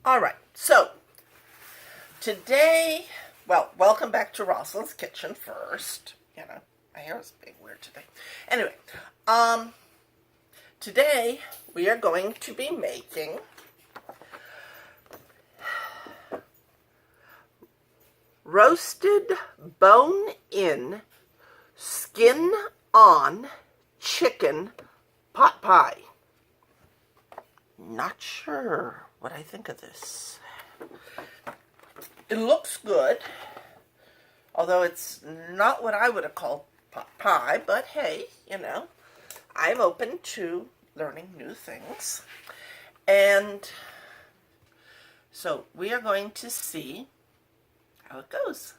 All right, so today, well, welcome back to Rosalind's Kitchen first. My hair is being weird today. Anyway, today we are going to be making roasted bone-in, skin-on chicken pot pie. Not sure what I think of this. It looks good, although it's not what I would have called pot pie, but hey, I'm open to learning new things. And so we are going to see how it goes.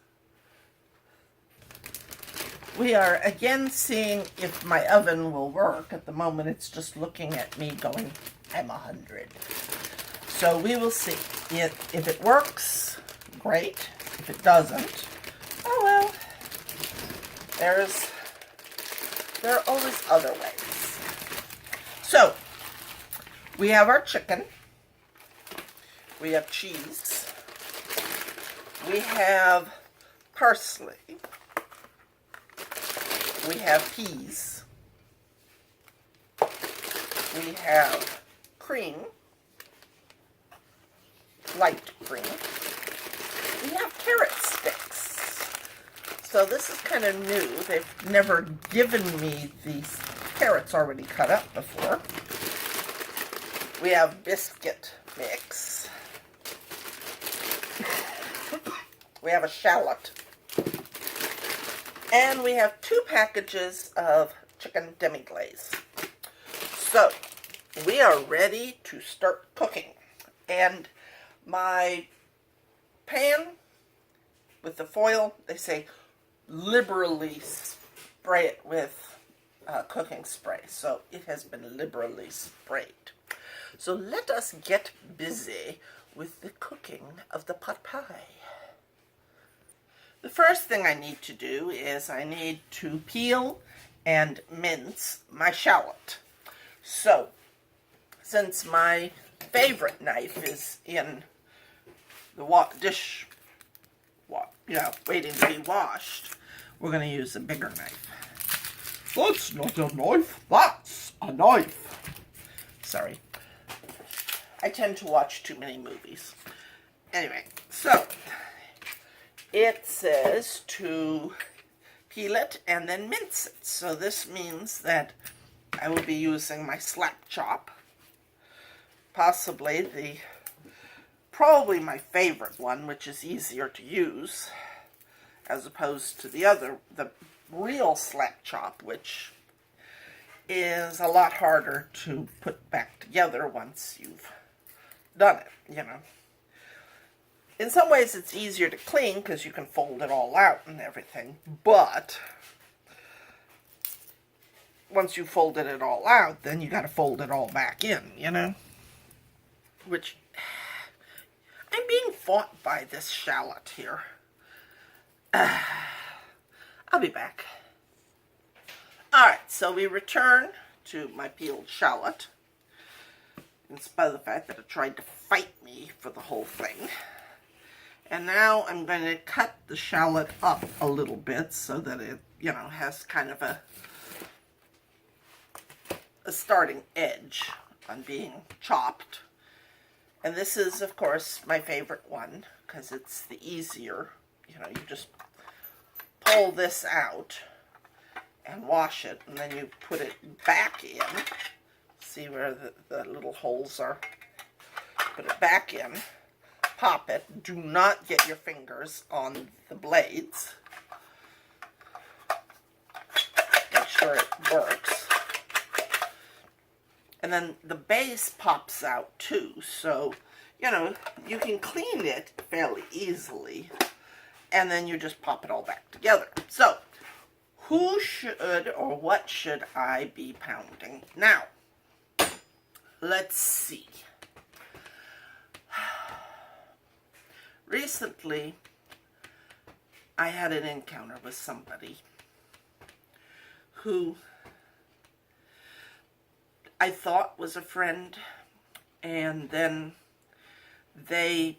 We are again seeing if my oven will work. At the moment it's just looking at me going, I'm 100. So we will see. If it works, great. If it doesn't, oh well. There are always other ways. So, we have our chicken. We have cheese. We have parsley. We have peas. We have cream. Light cream. We have carrot sticks. So this is kind of new. They've never given me these carrots already cut up before. We have biscuit mix. We have a shallot. And we have 2 packages of chicken demi-glaze. So, we are ready to start cooking. And my pan with the foil, they say liberally spray it with cooking spray. So it has been liberally sprayed. So let us get busy with the cooking of the pot pie. The first thing I need to do is I need to peel and mince my shallot. So, since my favorite knife is in the waiting to be washed, we're going to use a bigger knife. That's not a knife, that's a knife. Sorry. I tend to watch too many movies. Anyway, so it says to peel it and then mince it. So this means that I will be using my slap chop. Probably my favorite one, which is easier to use, as opposed to the real slap chop, which is a lot harder to put back together once you've done it, In some ways it's easier to clean because you can fold it all out and everything, but once you've folded it all out, then you got to fold it all back in, Which, I'm being fought by this shallot here. I'll be back. Alright, so we return to my peeled shallot, in spite of the fact that it tried to fight me for the whole thing. And now I'm going to cut the shallot up a little bit so that it, has kind of a starting edge on being chopped. And this is, of course, my favorite one because it's the easier. You just pull this out and wash it, and then you put it back in. See where the little holes are? Put it back in. Pop it. Do not get your fingers on the blades. Make sure it works. And then the base pops out too, so, you can clean it fairly easily. And then you just pop it all back together. So, who should or what should I be pounding? Now, let's see. Recently, I had an encounter with somebody who I thought was a friend, and then they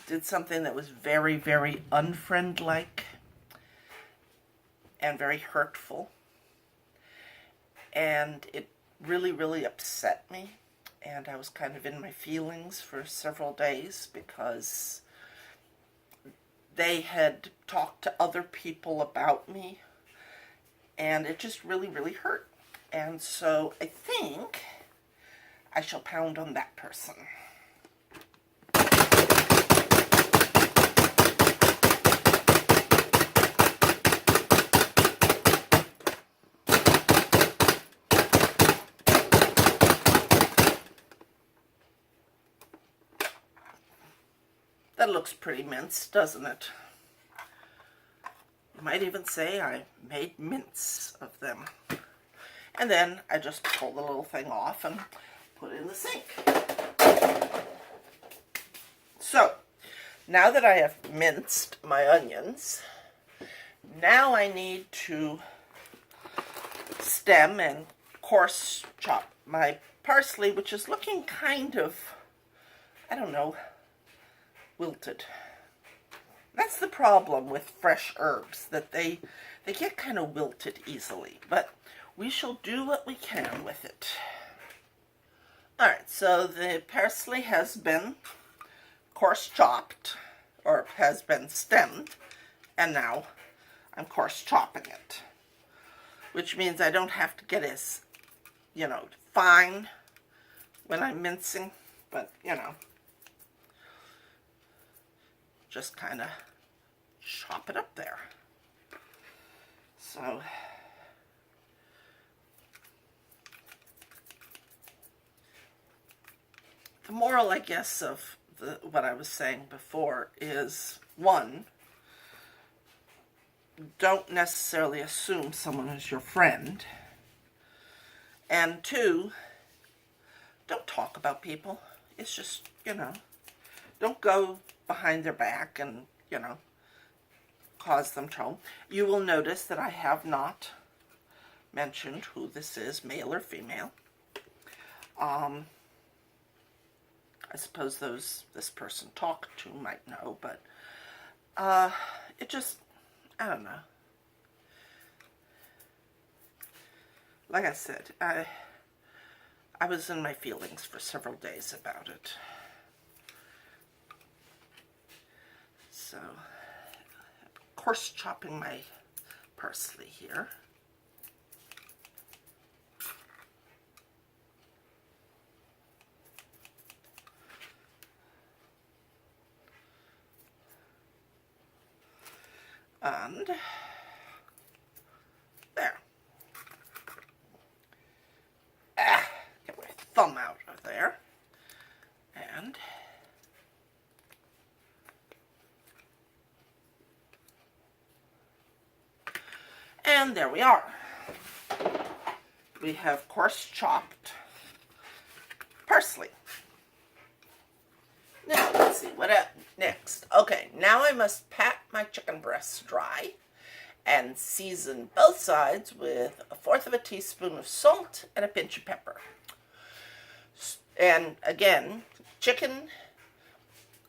did something that was very, very unfriend-like and very hurtful. And it really, really upset me. And I was kind of in my feelings for several days because they had talked to other people about me. And it just really, really hurt. And so I think I shall pound on that person. That looks pretty minced, doesn't it? You might even say I made mince of them. And then I just pull the little thing off and put it in the sink. So, now that I have minced my onions, now I need to stem and coarse chop my parsley, which is looking kind of, I don't know, wilted. That's the problem with fresh herbs, that they get kind of wilted easily, but we shall do what we can with it. Alright, so the parsley has been coarse chopped, or has been stemmed, and now I'm coarse chopping it, which means I don't have to get as, fine when I'm mincing, but, just kind of chop it up there. So, the moral, I guess, of what I was saying before is, one, don't necessarily assume someone is your friend. And two, don't talk about people. It's just, don't go behind their back and, cause them trouble. You will notice that I have not mentioned who this is, male or female. I suppose this person talked to might know, but it just, I don't know. Like I said, I was in my feelings for several days about it. So, coarse chopping my parsley here. And there. Get my thumb out of there. And there we are. We have coarse chopped parsley. Now, let's see, what next? Okay, now I must pat my chicken breasts dry and season both sides with 1/4 teaspoon of salt and a pinch of pepper. And again, chicken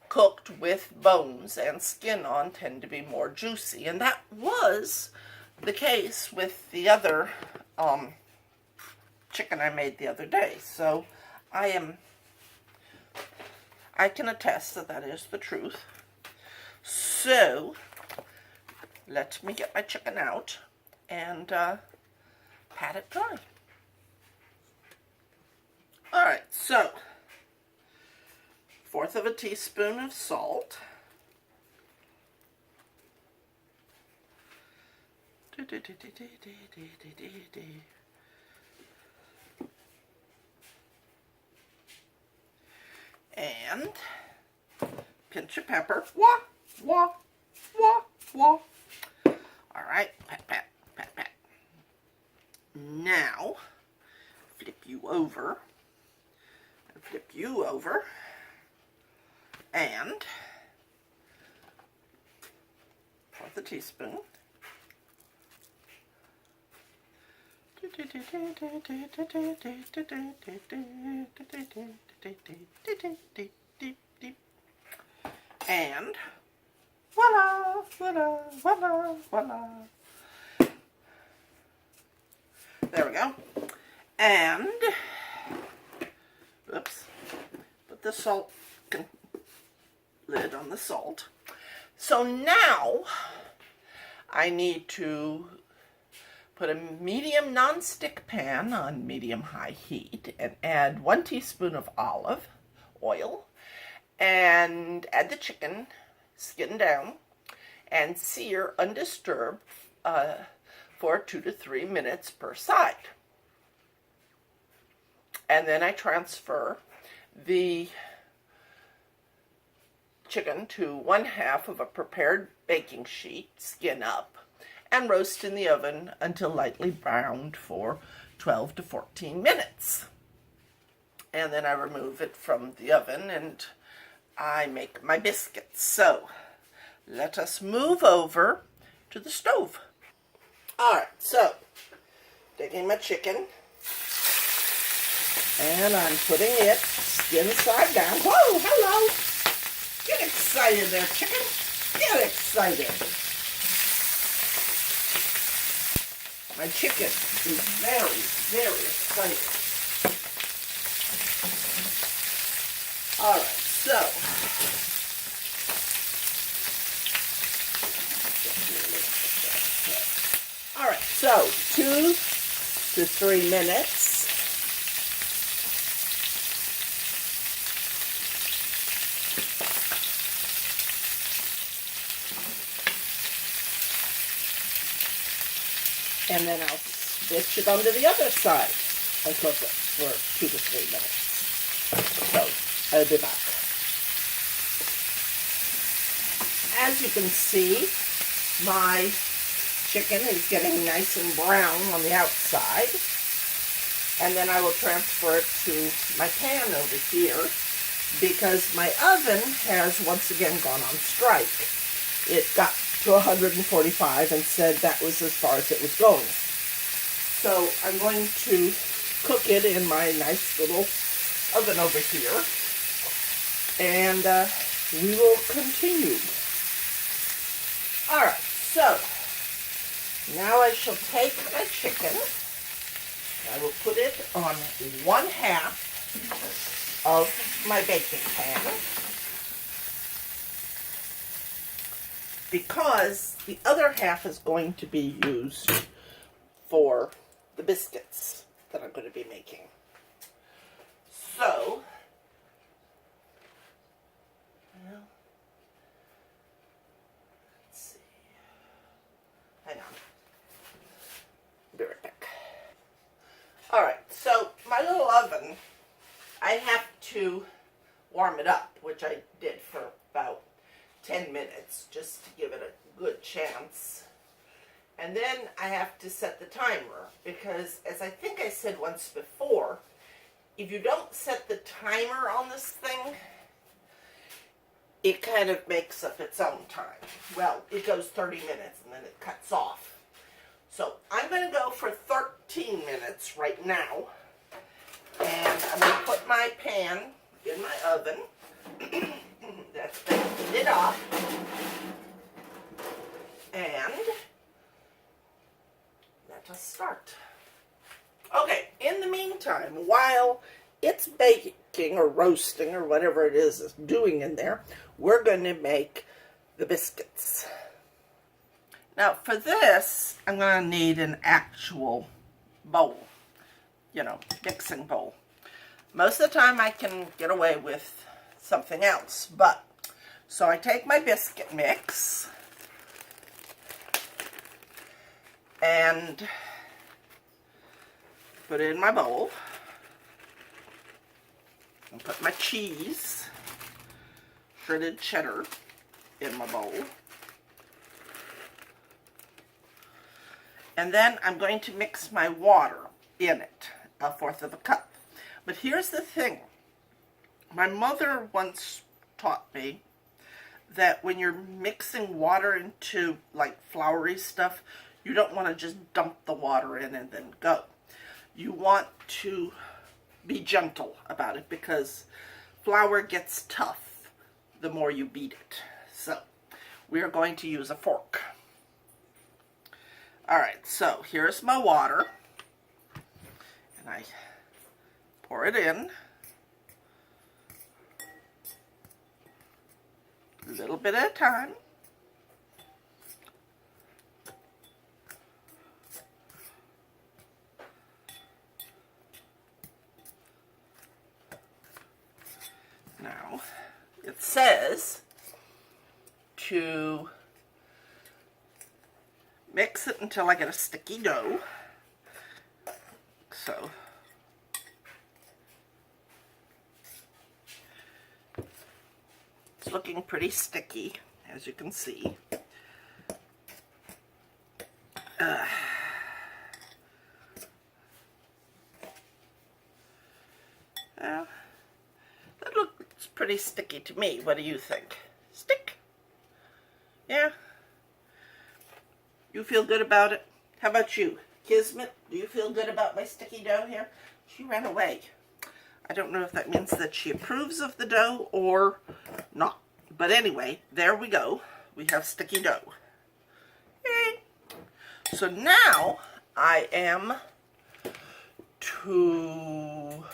cooked with bones and skin on tend to be more juicy, and that was the case with the other chicken I made the other day. So I can attest that that is the truth. So let me get my chicken out and pat it dry. Alright, so 1/4 teaspoon of salt. And pinch of pepper. Wah, wah, wah, wah. Alright, pat, pat, pat, pat. Now, flip you over. And flip you over. And 1/4 teaspoon. And voila, voila, voila, voila. There we go. And, oops, put the salt lid on the salt. So now I need to put a medium nonstick pan on medium-high heat and add 1 teaspoon of olive oil and add the chicken, skin down, and sear undisturbed for 2 to 3 minutes per side. And then I transfer the chicken to 1/2 of a prepared baking sheet, skin up, and roast in the oven until lightly browned for 12 to 14 minutes. And then I remove it from the oven and I make my biscuits. So let us move over to the stove. Alright, so taking my chicken and I'm putting it skin side down. Whoa, hello! Get excited there, chicken. Get excited. My chicken is very, very excited. Alright, so alright, so 2 to 3 minutes. And then I'll switch it onto the other side and cook it for 2 to 3 minutes. So, I'll be back. As you can see, my chicken is getting nice and brown on the outside. And then I will transfer it to my pan over here because my oven has once again gone on strike. It got to 145 and said that was as far as it was going. So I'm going to cook it in my nice little oven over here, and we will continue. Alright, so now I shall take my chicken. I will put it on 1/2 of my baking pan, because the other half is going to be used for the biscuits that I'm going to be making. So, well, let's see. Hang on. Be right back. Alright, so my little oven, I have to warm it up, which I did for about 10 minutes just to give it a good chance. And then I have to set the timer because, as I think I said once before, if you don't set the timer on this thing, it kind of makes up its own time. Well, it goes 30 minutes and then it cuts off. So I'm going to go for 13 minutes right now. And I'm going to put my pan in my oven. That's been heated up. And let us start. Okay, in the meantime, while it's baking or roasting or whatever it is it's doing in there, we're going to make the biscuits. Now for this, I'm going to need an actual bowl, you know, mixing bowl. Most of the time I can get away with something else, but so I take my biscuit mix and put it in my bowl and put my cheese, shredded cheddar, in my bowl. And then I'm going to mix my water in it, 1/4 cup. But here's the thing. My mother once taught me that when you're mixing water into like floury stuff, you don't want to just dump the water in and then go. You want to be gentle about it because flour gets tough the more you beat it. So we are going to use a fork. Alright, so here's my water. And I pour it in. A little bit at a time. Now, it says to mix it until I get a sticky dough. So, it's looking pretty sticky, as you can see. That looks pretty sticky to me. What do you think? Stick? Yeah? You feel good about it? How about you? Kismet, do you feel good about my sticky dough here? She ran away. I don't know if that means that she approves of the dough or not. But anyway, there we go. We have sticky dough. Yay. So now I am to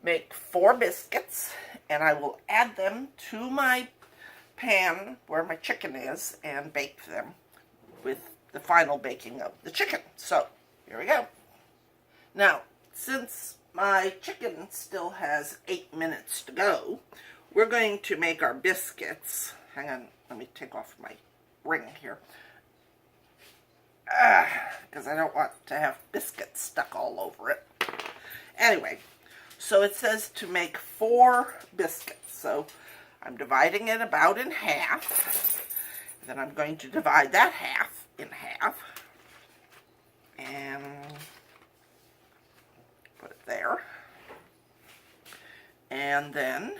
make 4 biscuits, and I will add them to my pan where my chicken is and bake them with the final baking of the chicken. So here we go. Now, since my chicken still has 8 minutes to go, we're going to make our biscuits. Hang on, let me take off my ring here. Because I don't want to have biscuits stuck all over it. Anyway, so it says to make 4 biscuits. So I'm dividing it about in half. Then I'm going to divide that half in half. And put it there. And then,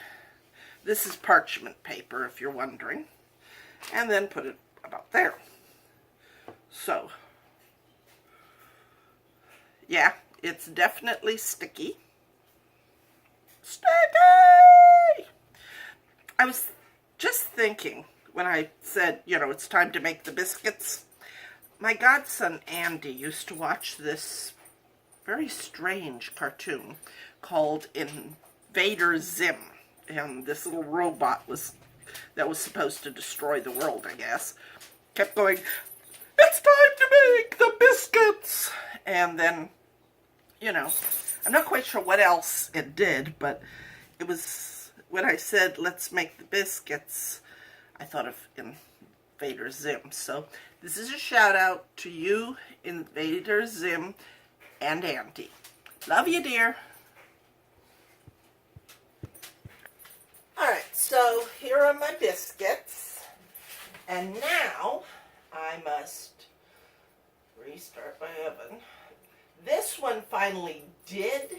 this is parchment paper if you're wondering. And then put it about there. So, yeah, it's definitely sticky. Sticky! I was just thinking when I said, you know, it's time to make the biscuits. My godson Andy used to watch this very strange cartoon called Invader Zim. And this little robot that was supposed to destroy the world, I guess, kept going, "It's time to make the biscuits!" And then, you know, I'm not quite sure what else it did, but it was, when I said, let's make the biscuits, I thought of Invader Zim. So this is a shout out to you, Invader Zim and Auntie. Love you, dear. Alright, so here are my biscuits. And now I must restart my oven. This one finally did,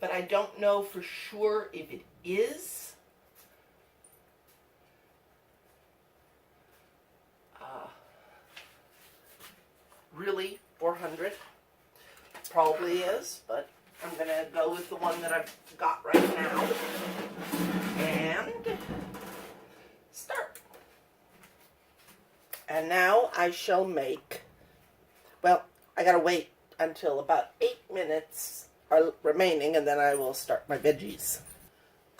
but I don't know for sure if it is. Really, 400? Probably is, but I'm going to go with the one that I've got right now. And start. And now I shall make, well, I gotta wait until about 8 minutes are remaining, and then I will start my veggies.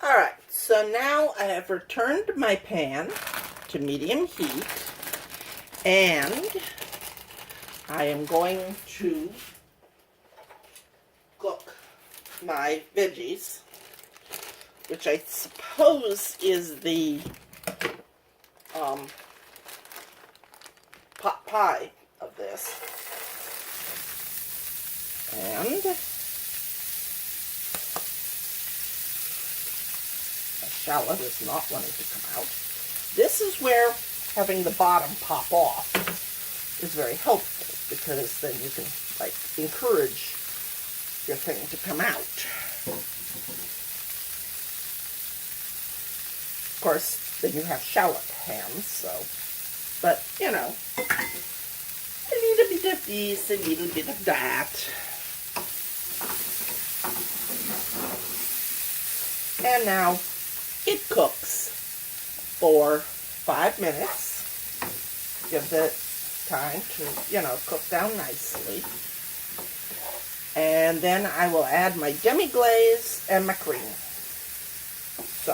Alright, so now I have returned my pan to medium heat, and I am going to cook my veggies, which I suppose is the pot pie of this. And my shallot is not wanting to come out. This is where having the bottom pop off is very helpful, because then you can, like, encourage your thing to come out. Of course, then you have shallot hands, so, but, you know, a little bit of this, a little bit of that. And now, It cooks for 5 minutes. Gives it time to, cook down nicely. And then I will add my demi-glaze and my cream. So,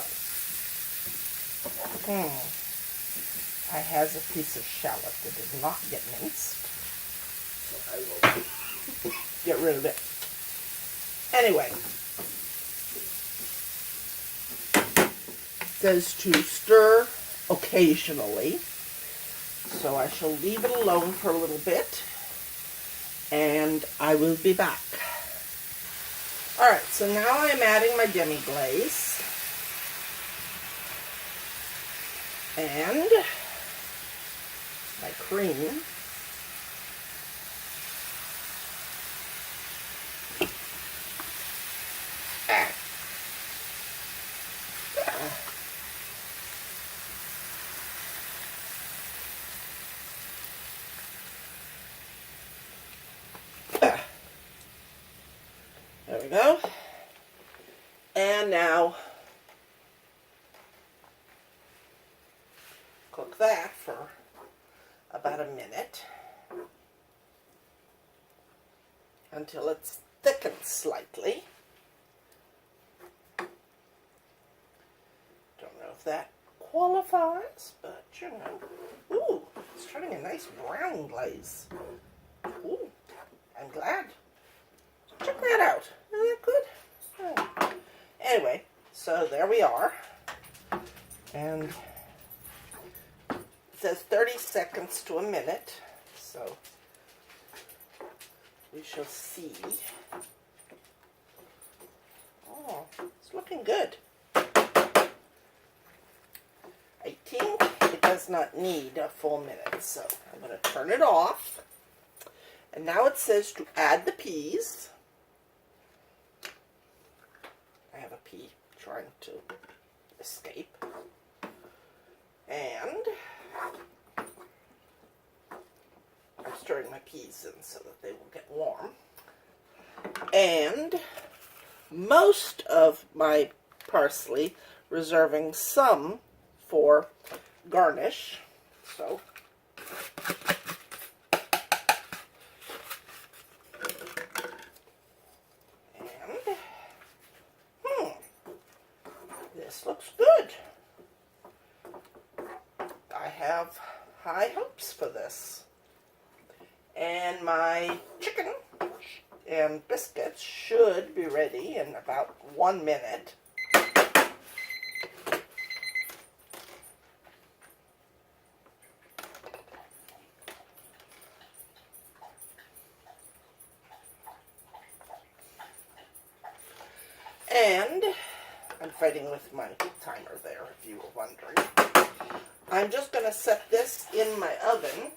I has a piece of shallot that did not get minced. So I will get rid of it. Anyway, it says to stir occasionally. So I shall leave it alone for a little bit. And I will be back. Alright, so now I'm adding my demi-glaze. And my cream. There we go. And now cook that for about a minute until it's thickened slightly. Don't know if that qualifies, but Ooh, it's turning a nice brown glaze. Ooh, I'm glad. Check that out. Isn't that good? Oh. Anyway, so there we are. And it says 30 seconds to a minute. So we shall see. Oh, it's looking good. I think it does not need a full minute. So I'm going to turn it off. And now it says to add the peas. I have a pea trying to escape. And I'm stirring my peas in so that they will get warm. And most of my parsley, reserving some for garnish. So this looks good. I have high hopes for this. And my chicken and biscuits should be ready in about 1 minute. And I'm fighting with my timer there, if you were wondering. I'm just going to set this in my oven,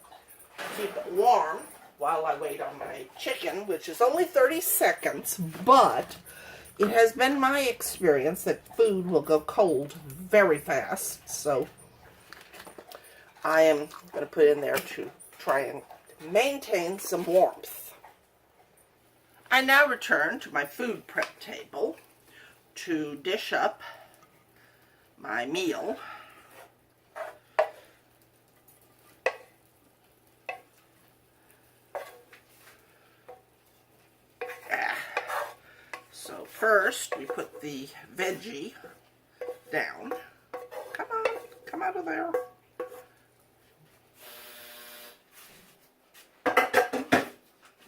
keep it warm while I wait on my chicken, which is only 30 seconds, but it has been my experience that food will go cold very fast, so I am going to put in there to try and maintain some warmth. I now return to my food prep table to dish up my meal. So first we put the veggie down. Come on, come out of there.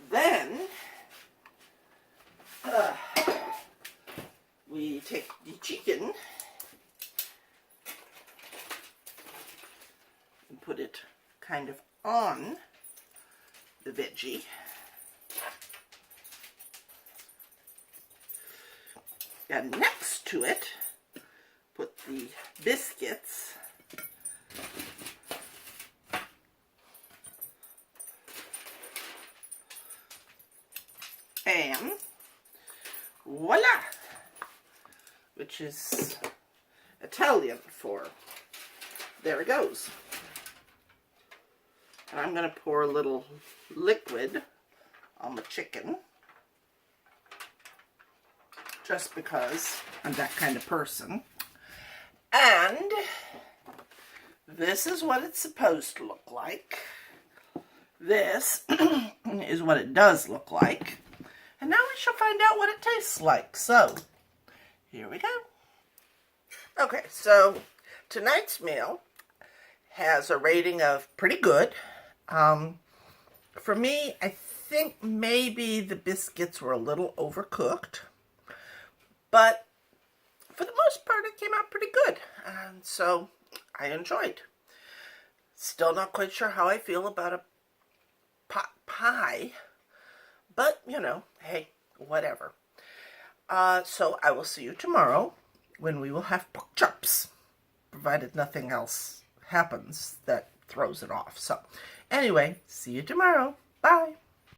Then we take the chicken and put it kind of on the veggie. And next to it, put the biscuits. And voila! Which is Italian for there it goes. And I'm going to pour a little liquid on the chicken. Just because I'm that kind of person. this is what it's supposed to look like. This is what it does look like. And now we shall find out what it tastes like. So, here we go. Okay, so tonight's meal has a rating of pretty good. For me, I think maybe the biscuits were a little overcooked. But for the most part, it came out pretty good. And so I enjoyed. Still not quite sure how I feel about a pot pie. But, you know, hey, whatever. So I will see you tomorrow when we will have pork chops, provided nothing else happens that throws it off. So anyway, see you tomorrow. Bye.